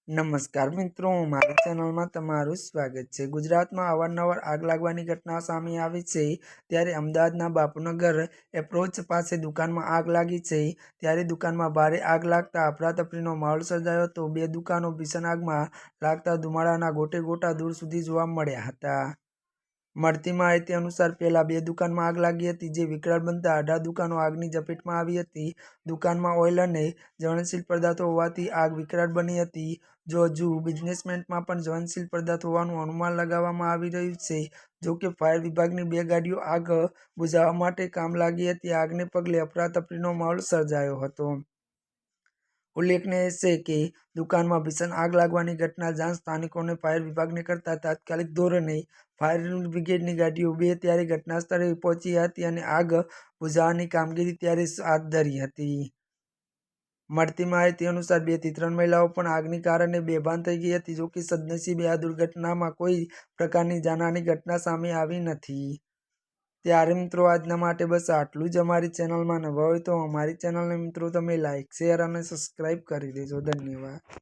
નમસ્કાર મિત્રો, મારી ચેનલમાં તમારું સ્વાગત છે। ગુજરાતમાં અવારનવાર આગ લાગવાની ઘટના સામે આવી છે, ત્યારે અમદાવાદના બાપુનગર એપ્રોચ પાસે દુકાનમાં આગ લાગી છે। ત્યારે દુકાનમાં ભારે આગ લાગતા અફરાતફરીનો માહોલ સર્જાયો હતો। બે દુકાનો ભીષણ આગમાં લાગતા ધુમાડાના ગોટે ગોટા દૂર સુધી જોવા મળ્યા હતા। મળતી માહિતી અનુસાર પહેલા બે દુકાનમાં આગ લાગી હતી, જે વિકરાળ બનતા 18 દુકાનો આગની ઝપેટમાં આવી હતી। દુકાનમાં ઓઇલ અને જ્વલનશીલ પદાર્થો હોવાથી આગ વિકરાળ બની હતી। જો હજુ બિઝનેસમેન્ટમાં પણ જ્વલનશીલ પદાર્થ હોવાનું અનુમાન લગાવવામાં આવી રહ્યું છે। જો કે ફાયર વિભાગની બે ગાડીઓ આગ બુઝાવવા માટે કામ લાગી હતી। આગને પગલે અફરાતફરીનો માહોલ સર્જાયો હતો। ઉલ્લેખનીય છે કે દુકાનમાં ભીષણ આગ લાગવાની ઘટના જાણ સ્થાનિકોને ફાયર વિભાગને કરતા તાત્કાલિક ધોરણે ફાયર બ્રિગેડની ગાડીઓ બે ત્યારે ઘટના સ્થળે પહોંચી હતી અને આગ બુઝાવવાની કામગીરી ત્યારે હાથ ધરી હતી। મળતી માહિતી અનુસાર 2 થી 3 મહિલાઓ પણ આગને કારણે બેભાન થઈ ગઈ હતી। જો કે સદનસીબે આ દુર્ઘટનામાં કોઈ પ્રકારની જાનહાની ઘટના સામે આવી નથી। ત્યારે મિત્રો આજના માટે બસ આટલું જ। અમારી ચેનલમાં નવા હોય તો અમારી ચેનલને મિત્રો તમે લાઇક, શેર અને સબસ્ક્રાઈબ કરી દેજો। ધન્યવાદ।